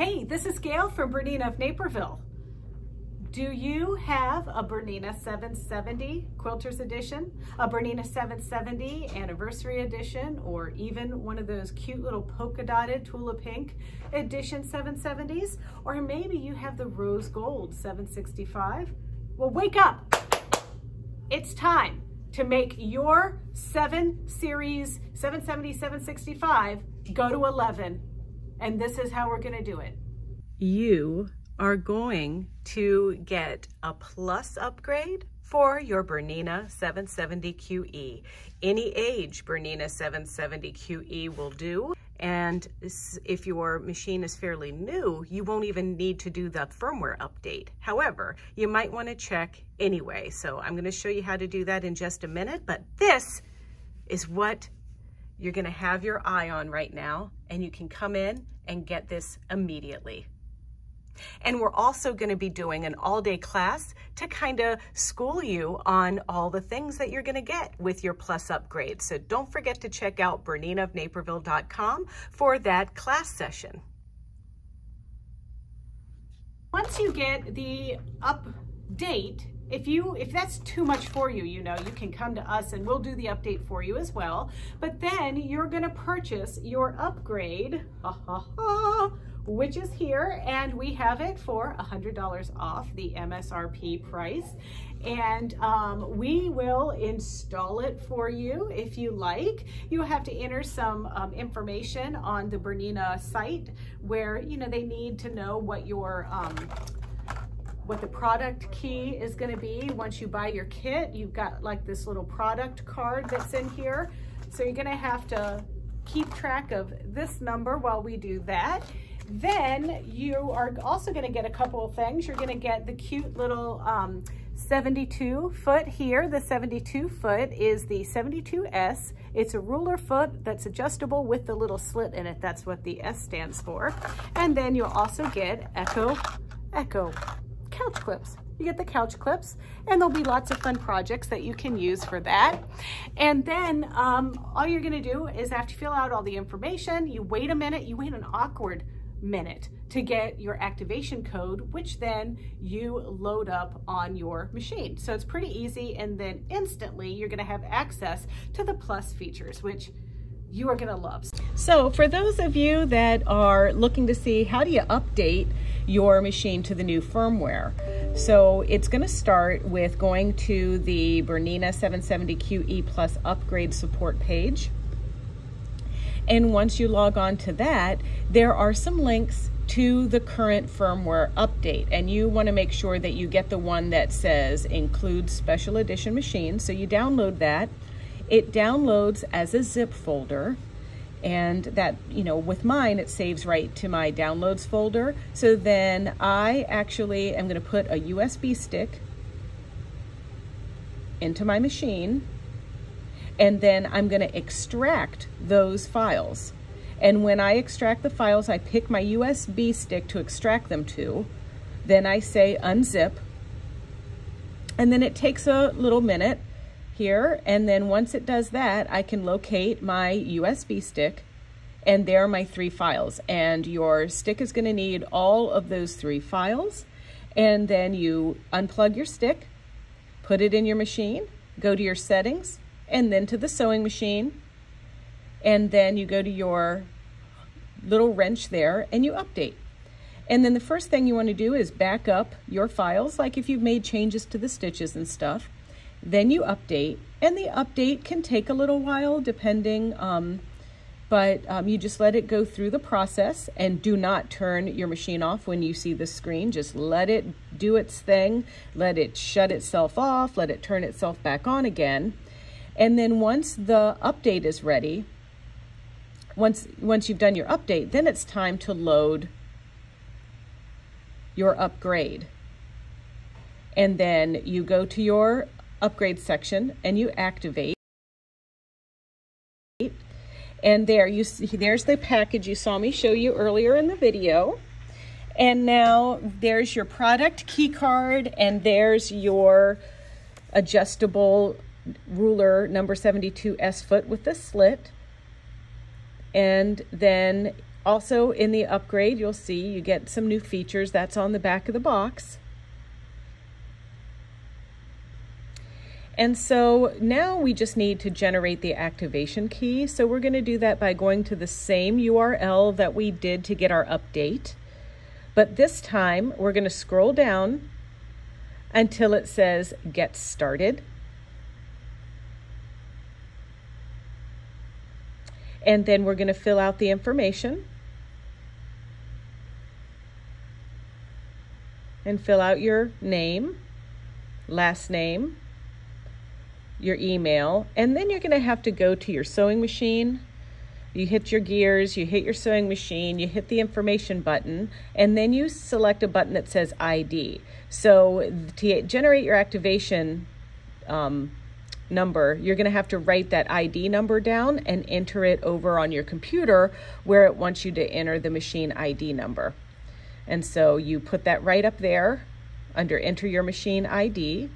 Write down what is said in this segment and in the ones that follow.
Hey, this is Gayle from BERNINA of Naperville. Do you have a BERNINA 770 Quilters Edition, a BERNINA 770 Anniversary Edition, or even one of those cute little polka dotted Tula Pink Edition 770s? Or maybe you have the Rose Gold 765? Well, wake up! It's time to make your 7 Series 770, 765 go to 11. And this is how we're gonna do it. You are going to get a plus upgrade for your BERNINA 770 QE. Any age BERNINA 770 QE will do. And if your machine is fairly new, you won't even need to do the firmware update. However, you might want to check anyway. So I'm going to show you how to do that in just a minute, but this is what you're going to have your eye on right now, and you can come in and get this immediately. And we're also going to be doing an all-day class to kind of school you on all the things that you're going to get with your plus upgrade. So don't forget to check out BERNINAofNaperville.com for that class session. Once you get the update, if that's too much for you, you can come to us and we'll do the update for you as well. But then you're going to purchase your upgrade, which is here, and we have it for $100 off the MSRP price. And we will install it for you if you like. You have to enter some information on the BERNINA site where they need to know what your what the product key is going to be. Once you buy your kit, you've got like this little product card that's in here. So you're going to have to keep track of this number while we do that. Then you are also going to get a couple of things. You're going to get the cute little 72 foot here. The 72 foot is the 72S. It's a ruler foot that's adjustable with the little slit in it. That's what the S stands for. And then you'll also get Echo couch clips. You get the couch clips, and there'll be lots of fun projects that you can use for that. And then all you're going to do is after you fill out all the information, you wait a minute, you wait an awkward minute to get your activation code, which then you load up on your machine. So it's pretty easy, and then instantly you're going to have access to the plus features, which you are going to love. So for those of you that are looking to see how do you update your machine to the new firmware, so it's going to start with going to the BERNINA 770 QE Plus upgrade support page. And once you log on to that, there are some links to the current firmware update, and you want to make sure that you get the one that says include special edition machines. So you download that. It downloads as a zip folder, and that, with mine, it saves right to my downloads folder. So then I actually am going to put a USB stick into my machine, and then I'm going to extract those files. And when I extract the files, I pick my USB stick to extract them to. Then I say unzip, and then it takes a little minute here, and then once it does that, I can locate my USB stick, and there are my 3 files. And your stick is going to need all of those 3 files. And then you unplug your stick, put it in your machine, go to your settings, and then to the sewing machine, and then you go to your little wrench there and you update. And then the first thing you want to do is back up your files, like if you've made changes to the stitches and stuff. Then you update, and the update can take a little while depending, but you just let it go through the process, and do not turn your machine off when you see the screen. Just let it do its thing, let it shut itself off, let it turn itself back on again. And then once the update is ready, once you've done your update, then it's time to load your upgrade. And then you go to your upgrade section and you activate. And there you see, there's the package you saw me show you earlier in the video. And now there's your product key card, and there's your adjustable ruler number 72S foot with the slit. And then Also in the upgrade, you'll see you get some new features. That's on the back of the box. And so now we just need to generate the activation key. So we're going to do that by going to the same URL that we did to get our update. But this time we're going to scroll down until it says Get Started. And then we're going to fill out the information. And fill out your name, last name, your email, and then you're going to have to go to your sewing machine. You hit your gears, you hit your sewing machine, you hit the information button, and then you select a button that says ID. So to generate your activation number, you're going to have to write that ID number down and enter it over on your computer where it wants you to enter the machine ID number. And so you put that right up there under Enter Your Machine ID.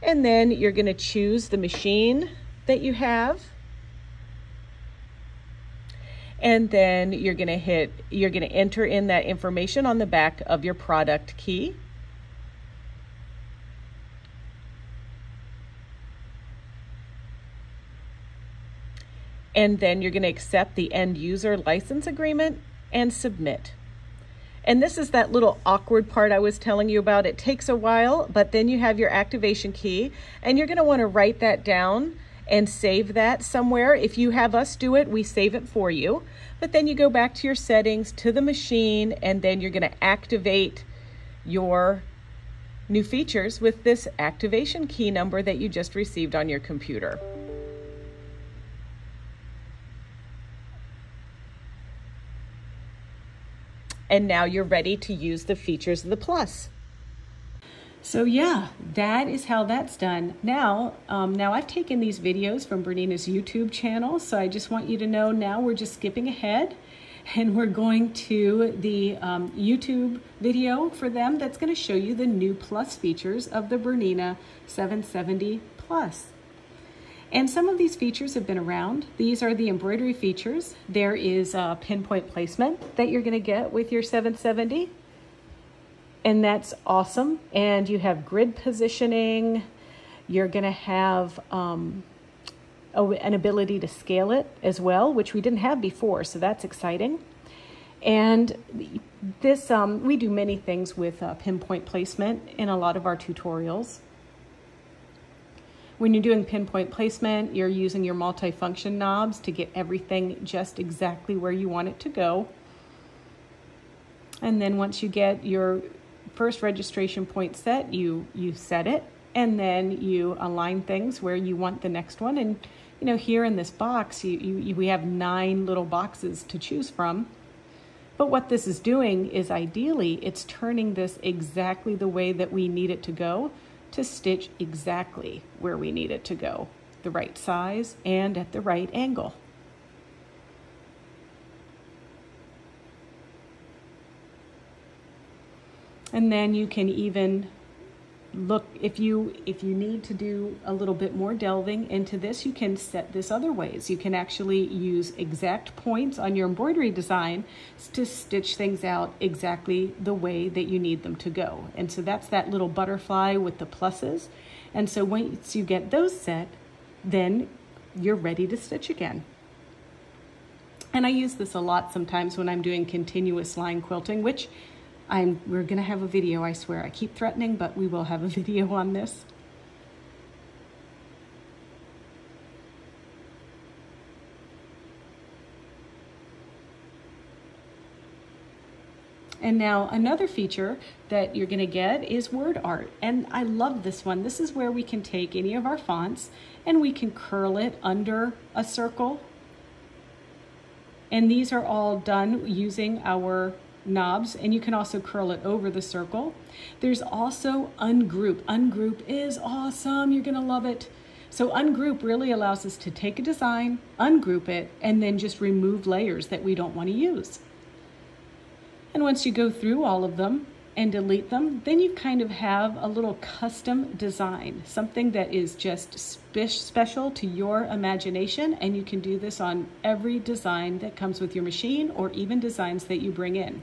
And then you're going to choose the machine that you have. And then you're going to enter in that information on the back of your product key. And then you're going to accept the end user license agreement and submit. And this is that little awkward part I was telling you about. It takes a while, but then you have your activation key, and you're going to want to write that down and save that somewhere. If you have us do it, we save it for you. But then you go back to your settings, to the machine, and then you're going to activate your new features with this activation key number that you just received on your computer. And now you're ready to use the features of the Plus. So yeah, that is how that's done. Now I've taken these videos from Bernina's YouTube channel, so I just want you to know now we're just skipping ahead and we're going to the YouTube video for them that's going to show you the new Plus features of the Bernina 770 Plus. And some of these features have been around. These are the embroidery features. There is a pinpoint placement that you're going to get with your 770. And that's awesome. And you have grid positioning. You're going to have an ability to scale it as well, which we didn't have before. So that's exciting. And this, we do many things with pinpoint placement in a lot of our tutorials. When you're doing pinpoint placement, you're using your multifunction knobs to get everything just exactly where you want it to go. And then once you get your first registration point set, you set it, and then you align things where you want the next one. And you know, here in this box, we have 9 little boxes to choose from. But what this is doing is ideally, it's turning this exactly the way that we need it to go, to stitch exactly where we need it to go, the right size and at the right angle. And then you can even look, if you need to do a little bit more delving into this, you can set this other ways. You can actually use exact points on your embroidery design to stitch things out exactly the way that you need them to go. And so that's that little butterfly with the pluses. And so once you get those set, then you're ready to stitch again. And I use this a lot sometimes when I'm doing continuous line quilting, which we're going to have a video, I swear. I keep threatening, but we will have a video on this. And now another feature that you're going to get is word art. And I love this one. This is where we can take any of our fonts and we can curl it under a circle. And these are all done using our knobs, and you can also curl it over the circle. There's also ungroup. Ungroup is awesome. You're gonna love it. So ungroup really allows us to take a design, ungroup it, and then just remove layers that we don't want to use. And once you go through all of them, and delete them, then you kind of have a little custom design, something that is just special to your imagination, and you can do this on every design that comes with your machine or even designs that you bring in.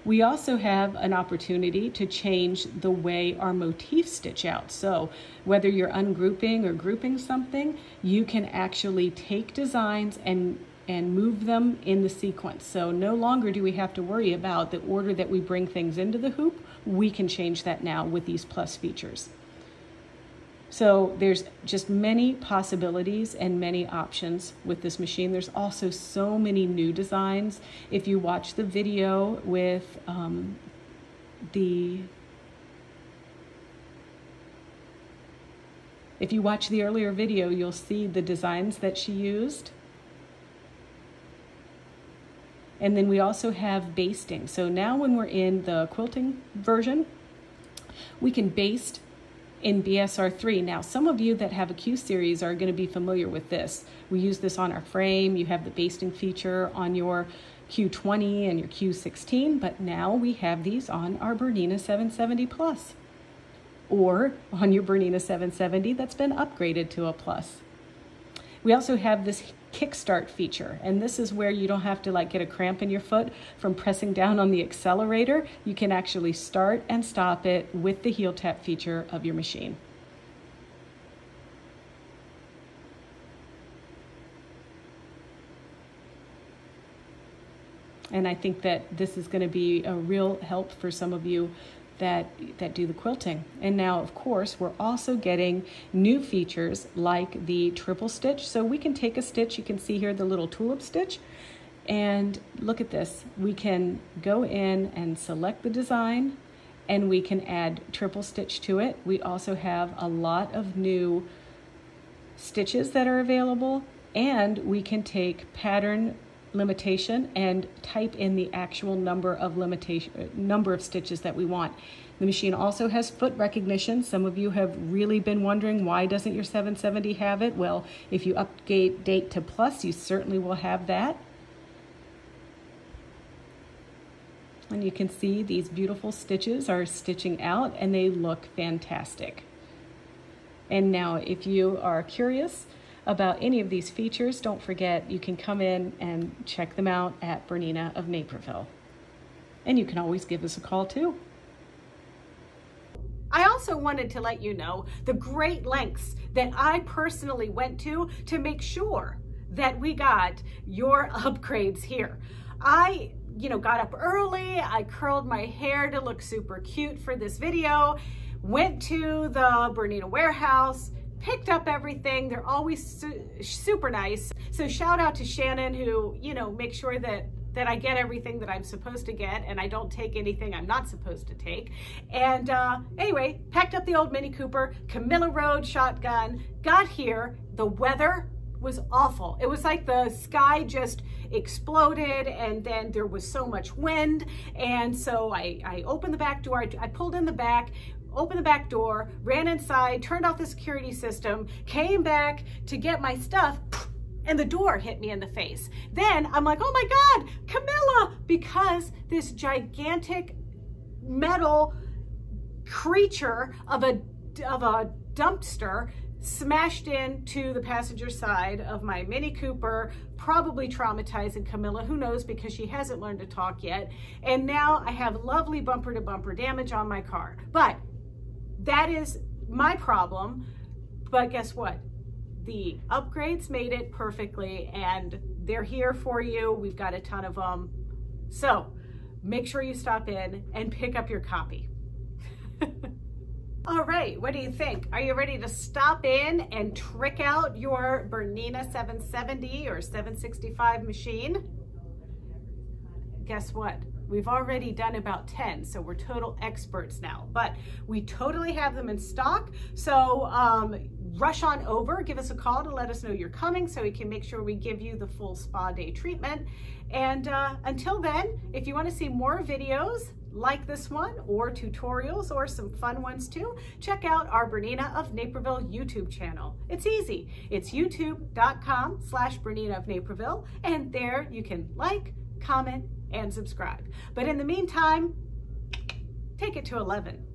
We also have an opportunity to change the way our motifs stitch out. So whether you're ungrouping or grouping something, you can actually take designs and move them in the sequence. So no longer do we have to worry about the order that we bring things into the hoop. We can change that now with these plus features. So there's just many possibilities and many options with this machine. There's also so many new designs. If you watch the video with if you watch the earlier video, you'll see the designs that she used. And then we also have basting. So now when we're in the quilting version, we can baste in BSR3. Now, some of you that have a Q series are going to be familiar with this. We use this on our frame. You have the basting feature on your Q20 and your Q16, but now we have these on our Bernina 770 Plus, or on your Bernina 770 that's been upgraded to a Plus. We also have this kickstart feature, and this is where you don't have to like get a cramp in your foot from pressing down on the accelerator. You can actually start and stop it with the heel tap feature of your machine. And I think that this is going to be a real help for some of you that do the quilting. And now, of course, we're also getting new features like the triple stitch. So we can take a stitch, you can see here the little tulip stitch, and look at this. We can go in and select the design, and we can add triple stitch to it. We also have a lot of new stitches that are available, and we can take pattern limitation and type in the actual number of stitches that we want. The machine also has foot recognition. Some of you have really been wondering, why doesn't your 770 have it? Well, if you update to Plus, you certainly will have that. And you can see these beautiful stitches are stitching out, and they look fantastic. And now, if you are curious about any of these features, don't forget you can come in and check them out at Bernina of Naperville. And you can always give us a call too. I also wanted to let you know the great lengths that I personally went to make sure that we got your upgrades here. I got up early, I curled my hair to look super cute for this video, went to the Bernina warehouse, picked up everything. They're always super nice. So shout out to Shannon, who, makes sure that I get everything that I'm supposed to get, and I don't take anything I'm not supposed to take. And anyway, packed up the old Mini Cooper, Camilla Road shotgun, got here. The weather was awful. It was like the sky just exploded, and then there was so much wind. And so I opened the back door, I pulled in the back, opened the back door, ran inside, turned off the security system, came back to get my stuff, and the door hit me in the face. Then I'm like, oh my God, Camilla, because this gigantic metal creature of a dumpster smashed into the passenger side of my Mini Cooper, probably traumatizing Camilla, who knows, because she hasn't learned to talk yet. And now I have lovely bumper to bumper damage on my car. But that is my problem. But guess what? The upgrades made it perfectly, and they're here for you. We've got a ton of them. So make sure you stop in and pick up your copy. All right, what do you think? Are you ready to stop in and trick out your Bernina 770 or 765 machine? Guess what? We've already done about 10, so we're total experts now, but we totally have them in stock. So rush on over, give us a call to let us know you're coming so we can make sure we give you the full spa day treatment. And until then, if you want to see more videos like this one, or tutorials, or some fun ones too, check out our Bernina of Naperville YouTube channel. It's easy. It's youtube.com/Bernina of Naperville, and there you can like, comment, and subscribe. But in the meantime, take it to 11.